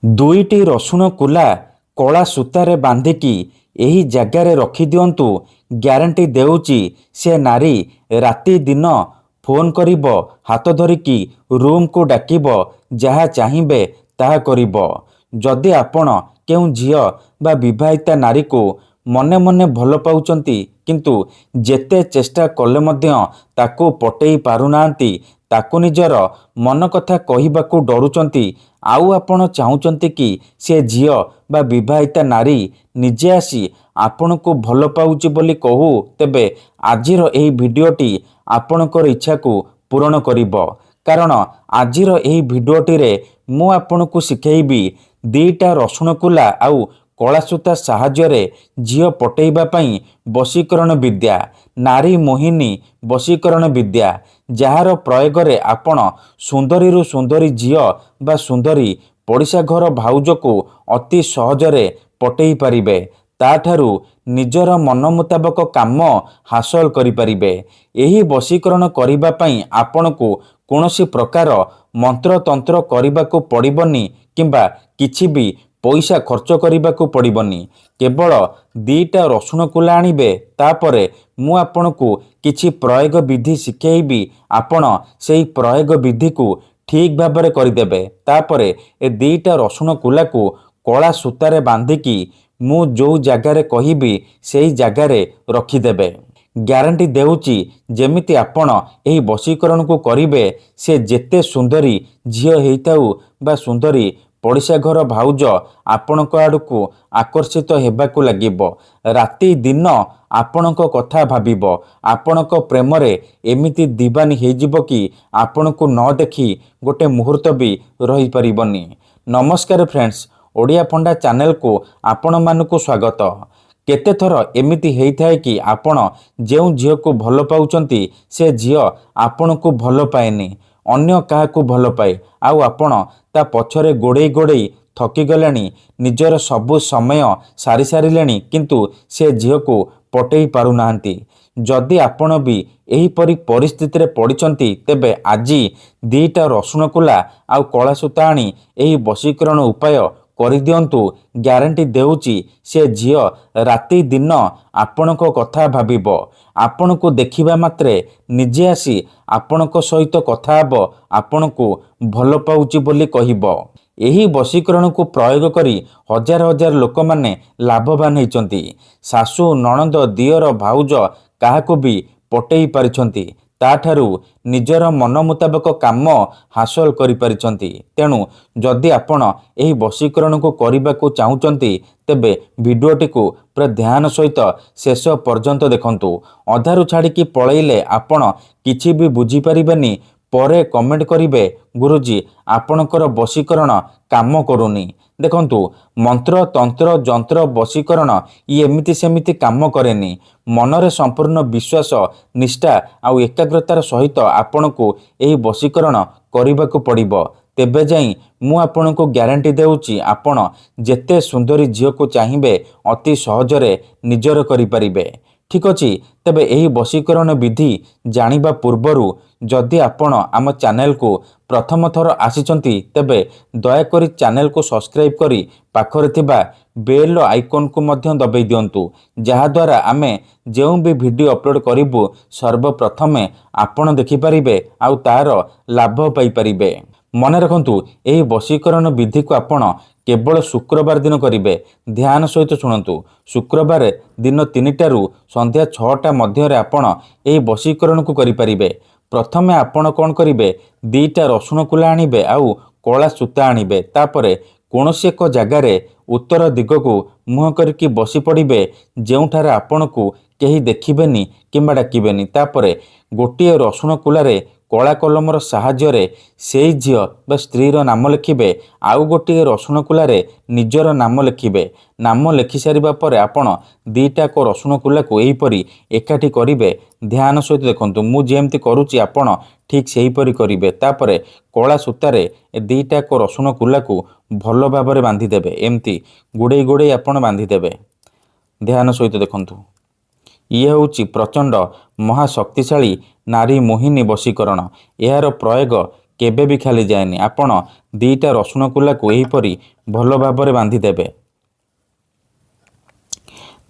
ଦୁଇଟି ରସୁଣ କୁଲା କଳା ସୂତାରେ ବାନ୍ଧିକି ଏହି ଜାଗାରେ ରଖିଦିଅନ୍ତୁ। ଗ୍ୟାରେଣ୍ଟି ଦେଉଛି ସେ ନାରୀ ରାତି ଦିନ ଫୋନ୍ କରିବ, ହାତ ଧରିକି ରୁମ୍କୁ ଡାକିବ, ଯାହା ଚାହିଁବେ ତାହା କରିବ। ଯଦି ଆପଣ କେଉଁ ଝିଅ ବା ବିବାହିତା ନାରୀକୁ ମନେ ମନେ ଭଲ ପାଉଛନ୍ତି କିନ୍ତୁ ଯେତେ ଚେଷ୍ଟା କଲେ ମଧ୍ୟ ତାକୁ ପଟେଇ ପାରୁନାହାନ୍ତି, ତାକୁ ନିଜର ମନ କଥା କହିବାକୁ ଡରୁଛନ୍ତି, ଆଉ ଆପଣ ଚାହୁଁଛନ୍ତି କି ସେ ଝିଅ ବା ବିବାହିତା ନାରୀ ନିଜେ ଆସି ଆପଣଙ୍କୁ ଭଲ ପାଉଛି ବୋଲି କହୁ, ତେବେ ଆଜିର ଏହି ଭିଡ଼ିଓଟି ଆପଣଙ୍କର ଇଚ୍ଛାକୁ ପୂରଣ କରିବ। କାରଣ ଆଜିର ଏହି ଭିଡ଼ିଓଟିରେ ମୁଁ ଆପଣଙ୍କୁ ଶିଖେଇବି ଦୁଇଟା ରସୁଣ କୁଲା ଆଉ କଳା ସୂତା ସାହାଯ୍ୟରେ ଝିଅ ପଟେଇବା ପାଇଁ ବଶୀକରଣ ବିଦ୍ୟା, ନାରୀ ମୋହିନୀ ବଶୀକରଣ ବିଦ୍ୟା, ଯାହାର ପ୍ରୟୋଗରେ ଆପଣ ସୁନ୍ଦରୀରୁ ସୁନ୍ଦରୀ ଝିଅ ବା ସୁନ୍ଦରୀ ପଡ଼ିଶା ଘର ଭାଉଜକୁ ଅତି ସହଜରେ ପଟେଇ ପାରିବେ। ତାଠାରୁ ନିଜର ମନ ମୁତାବକ କାମ ହାସଲ କରିପାରିବେ। ଏହି ବଶୀକରଣ କରିବା ପାଇଁ ଆପଣଙ୍କୁ କୌଣସି ପ୍ରକାର ମନ୍ତ୍ରତନ୍ତ୍ର କରିବାକୁ ପଡ଼ିବନି କିମ୍ବା କିଛି ବି ପଇସା ଖର୍ଚ୍ଚ କରିବାକୁ ପଡ଼ିବନି। କେବଳ ଦୁଇଟା ରସୁଣ କୁଲା ଆଣିବେ, ତାପରେ ମୁଁ ଆପଣଙ୍କୁ କିଛି ପ୍ରୟୋଗ ବିଧି ଶିଖେଇବି। ଆପଣ ସେହି ପ୍ରୟୋଗ ବିଧିକୁ ଠିକ୍ ଭାବରେ କରିଦେବେ। ତାପରେ ଏ ଦୁଇଟା ରସୁଣ କୁଲାକୁ କଳା ସୂତାରେ ବାନ୍ଧିକି ମୁଁ ଯେଉଁ ଜାଗାରେ କହିବି ସେହି ଜାଗାରେ ରଖିଦେବେ। ଗ୍ୟାରେଣ୍ଟି ଦେଉଛି ଯେମିତି ଆପଣ ଏହି ବଶୀକରଣକୁ କରିବେ, ସେ ଯେତେ ସୁନ୍ଦରୀ ଝିଅ ହେଇଥାଉ ବା ସୁନ୍ଦରୀ ପଡ଼ିଶା ଘର ଭାଉଜ ଆପଣଙ୍କ ଆଡ଼କୁ ଆକର୍ଷିତ ହେବାକୁ ଲାଗିବ। ରାତି ଦିନ ଆପଣଙ୍କ କଥା ଭାବିବ। ଆପଣଙ୍କ ପ୍ରେମରେ ଏମିତି ଦିବାନୀ ହେଇଯିବ କି ଆପଣଙ୍କୁ ନ ଦେଖି ଗୋଟେ ମୁହୂର୍ତ୍ତ ବି ରହିପାରିବନି। ନମସ୍କାର ଫ୍ରେଣ୍ଡସ୍, ଓଡ଼ିଆ ଫଣ୍ଡା ଚ୍ୟାନେଲକୁ ଆପଣମାନଙ୍କୁ ସ୍ୱାଗତ। କେତେଥର ଏମିତି ହେଇଥାଏ କି ଆପଣ ଯେଉଁ ଝିଅକୁ ଭଲ ପାଉଛନ୍ତି ସେ ଝିଅ ଆପଣଙ୍କୁ ଭଲ ପାଏନି, ଅନ୍ୟ କାହାକୁ ଭଲ ପାଏ, ଆଉ ଆପଣ ତା ପଛରେ ଗୋଡ଼େଇ ଗୋଡ଼େଇ ଥକିଗଲେଣି, ନିଜର ସବୁ ସମୟ ସାରି ସାରିଲେଣି, କିନ୍ତୁ ସେ ଝିଅକୁ ପଟେଇ ପାରୁନାହାନ୍ତି। ଯଦି ଆପଣ ବି ଏହିପରି ପରିସ୍ଥିତିରେ ପଡ଼ିଛନ୍ତି, ତେବେ ଆଜି ଦୁଇଟା ରସୁଣ କୁଲା ଆଉ କଳା ସୂତା ଆଣି ଏହି ବଶୀକରଣ ଉପାୟ କରିଦିଅନ୍ତୁ। ଗ୍ୟାରେଣ୍ଟି ଦେଉଛି ସେ ଝିଅ ରାତି ଦିନ ଆପଣଙ୍କ କଥା ଭାବିବ, ଆପଣଙ୍କୁ ଦେଖିବା ମାତ୍ରେ ନିଜେ ଆସି ଆପଣଙ୍କ ସହିତ କଥା ହେବ, ଆପଣଙ୍କୁ ଭଲ ପାଉଛି ବୋଲି କହିବ। ଏହି ବଶୀକରଣକୁ ପ୍ରୟୋଗ କରି ହଜାର ହଜାର ଲୋକମାନେ ଲାଭବାନ ହେଇଛନ୍ତି। ଶାଶୁ, ନଣନ୍ଦ, ଦିଅର, ଭାଉଜ କାହାକୁ ବି ପଟେଇ ପାରିଛନ୍ତି, ତାଠାରୁ ନିଜର ମନ ମୁତାବକ କାମ ହାସଲ କରିପାରିଛନ୍ତି। ତେଣୁ ଯଦି ଆପଣ ଏହି ବଶୀକରଣକୁ କରିବାକୁ ଚାହୁଁଛନ୍ତି, ତେବେ ଭିଡ଼ିଓଟିକୁ ପୁରା ଧ୍ୟାନ ସହିତ ଶେଷ ପର୍ଯ୍ୟନ୍ତ ଦେଖନ୍ତୁ। ଅଧାରୁ ଛାଡ଼ିକି ପଳେଇଲେ ଆପଣ କିଛି ବି ବୁଝିପାରିବେନି। ପରେ କମେଣ୍ଟ କରିବେ, ଗୁରୁଜୀ ଆପଣଙ୍କର ବଶୀକରଣ କାମ କରୁନି। ଦେଖନ୍ତୁ, ମନ୍ତ୍ର, ତନ୍ତ୍ର, ଯନ୍ତ୍ର, ବଶୀକରଣ ଏମିତି ସେମିତି କାମ କରେନି। ମନରେ ସମ୍ପୂର୍ଣ୍ଣ ବିଶ୍ୱାସ, ନିଷ୍ଠା ଆଉ ଏକାଗ୍ରତାର ସହିତ ଆପଣଙ୍କୁ ଏହି ବଶୀକରଣ କରିବାକୁ ପଡ଼ିବ। ତେବେ ଯାଇ ମୁଁ ଆପଣଙ୍କୁ ଗ୍ୟାରେଣ୍ଟି ଦେଉଛି ଆପଣ ଯେତେ ସୁନ୍ଦରୀ ଝିଅକୁ ଚାହିଁବେ ଅତି ସହଜରେ ନିଜର କରିପାରିବେ। ଠିକ୍ ଅଛି, ତେବେ ଏହି ବଶୀକରଣ ବିଧି ଜାଣିବା ପୂର୍ବରୁ ଯଦି ଆପଣ ଆମ ଚ୍ୟାନେଲକୁ ପ୍ରଥମ ଥର ଆସିଛନ୍ତି, ତେବେ ଦୟାକରି ଚ୍ୟାନେଲକୁ ସବସ୍କ୍ରାଇବ୍ କରି ପାଖରେ ଥିବା ବେଲ୍ ଆଇକନ୍କୁ ମଧ୍ୟ ଦବାଇ ଦିଅନ୍ତୁ, ଯାହାଦ୍ୱାରା ଆମେ ଯେଉଁ ବି ଭିଡ଼ିଓ ଅପଲୋଡ଼ କରିବୁ ସର୍ବପ୍ରଥମେ ଆପଣ ଦେଖିପାରିବେ ଆଉ ତାର ଲାଭ ପାଇପାରିବେ। ମନେ ରଖନ୍ତୁ, ଏହି ବଶୀକରଣ ବିଧିକୁ ଆପଣ କେବଳ ଶୁକ୍ରବାର ଦିନ କରିବେ। ଧ୍ୟାନ ସହିତ ଶୁଣନ୍ତୁ, ଶୁକ୍ରବାର ଦିନ 3ଟାରୁ ସନ୍ଧ୍ୟା 6ଟା ମଧ୍ୟରେ ଆପଣ ଏହି ବଶୀକରଣକୁ କରିପାରିବେ। ପ୍ରଥମେ ଆପଣ କ'ଣ କରିବେ, ଦୁଇଟା ରସୁଣ କୁଲା ଆଣିବେ ଆଉ କଳା ସୂତା ଆଣିବେ। ତାପରେ କୌଣସି ଏକ ଜାଗାରେ ଉତ୍ତର ଦିଗକୁ ମୁହଁ କରିକି ବସି ପଡ଼ିବେ, ଯେଉଁଠାରେ ଆପଣଙ୍କୁ କେହି ଦେଖିବେନି କିମ୍ବା ଡାକିବେନି। ତାପରେ ଗୋଟିଏ ରସୁଣ କୁଲାରେ କଳା କଲମର ସାହାଯ୍ୟରେ ସେଇ ଝିଅ ବା ସ୍ତ୍ରୀର ନାମ ଲେଖିବେ, ଆଉ ଗୋଟିଏ ରସୁଣ କୁଲାରେ ନିଜର ନାମ ଲେଖିବେ। ନାମ ଲେଖିସାରିବା ପରେ ଆପଣ ଦୁଇଟାକ ରସୁଣ କୁଲାକୁ ଏହିପରି ଏକାଠି କରିବେ। ଧ୍ୟାନ ସହିତ ଦେଖନ୍ତୁ, ମୁଁ ଯେମିତି କରୁଛି ଆପଣ ଠିକ୍ ସେହିପରି କରିବେ। ତାପରେ କଳା ସୂତାରେ ଏ ଦୁଇଟାକ ରସୁଣ କୁଲାକୁ ଭଲ ଭାବରେ ବାନ୍ଧିଦେବେ। ଏମିତି ଗୋଡ଼େଇ ଗୋଡ଼େଇ ଆପଣ ବାନ୍ଧିଦେବେ। ଧ୍ୟାନ ସହିତ ଦେଖନ୍ତୁ, ଇଏ ହେଉଛି ପ୍ରଚଣ୍ଡ ମହାଶକ୍ତିଶାଳୀ ନାରୀ ମୋହିନୀ ବଶୀକରଣ। ଏହାର ପ୍ରୟୋଗ କେବେ ବି ଖାଲି ଯାଏନି। ଆପଣ 2ଟା ରସୁଣ କୁଲାକୁ ଏହିପରି ଭଲ ଭାବରେ ବାନ୍ଧିଦେବେ।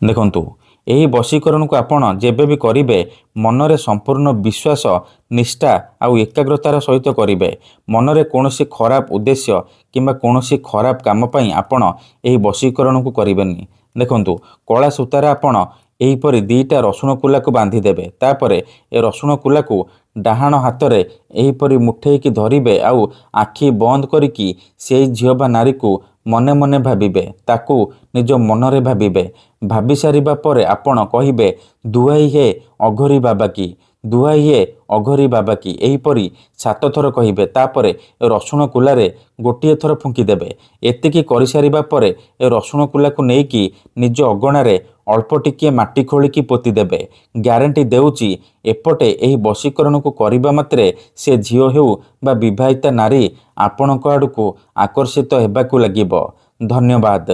ଦେଖନ୍ତୁ, ଏହି ବଶୀକରଣକୁ ଆପଣ ଯେବେ ବି କରିବେ ମନରେ ସମ୍ପୂର୍ଣ୍ଣ ବିଶ୍ୱାସ, ନିଷ୍ଠା ଆଉ ଏକାଗ୍ରତାର ସହିତ କରିବେ। ମନରେ କୌଣସି ଖରାପ ଉଦ୍ଦେଶ୍ୟ କିମ୍ବା କୌଣସି ଖରାପ କାମ ପାଇଁ ଆପଣ ଏହି ବଶୀକରଣକୁ କରିବେନି। ଦେଖନ୍ତୁ, କଳା ସୂତାରେ ଆପଣ ଏହିପରି 2ଟା ରସୁଣ କୁଲାକୁ ବାନ୍ଧିଦେବେ। ତାପରେ ଏ ରସୁଣ କୁଲାକୁ ଡାହାଣ ହାତରେ ଏହିପରି ମୁଠେଇକି ଧରିବେ ଆଉ ଆଖି ବନ୍ଦ କରିକି ସେଇ ଝିଅ ବା ନାରୀକୁ ମନେ ମନେ ଭାବିବେ, ତାକୁ ନିଜ ମନରେ ଭାବିବେ। ଭାବି ସାରିବା ପରେ ଆପଣ କହିବେ, ଦୁହାଇ ହେ ଅଘୋରୀ ବାବା କି, ଦୁହାଇ ହେ ଅଘୋରୀ ବାବା କି, ଏହିପରି 7 ଥର କହିବେ। ତାପରେ ଏ ରସୁଣ କୁଲାରେ ଗୋଟିଏ ଥର ଫୁଙ୍କିଦେବେ। ଏତିକି କରିସାରିବା ପରେ ଏ ରସୁଣ କୁଲାକୁ ନେଇକି ନିଜ ଅଗଣାରେ ଅଳ୍ପ ଟିକିଏ ମାଟି ଖୋଳିକି ପୋତିଦେବେ। ଗ୍ୟାରେଣ୍ଟି ଦେଉଛି, ଏପଟେ ଏହି ବଶୀକରଣକୁ କରିବା ମାତ୍ରେ ସେ ଝିଅ ହେଉ ବା ବିବାହିତା ନାରୀ ଆପଣଙ୍କ ଆଡ଼କୁ ଆକର୍ଷିତ ହେବାକୁ ଲାଗିବ। ଧନ୍ୟବାଦ।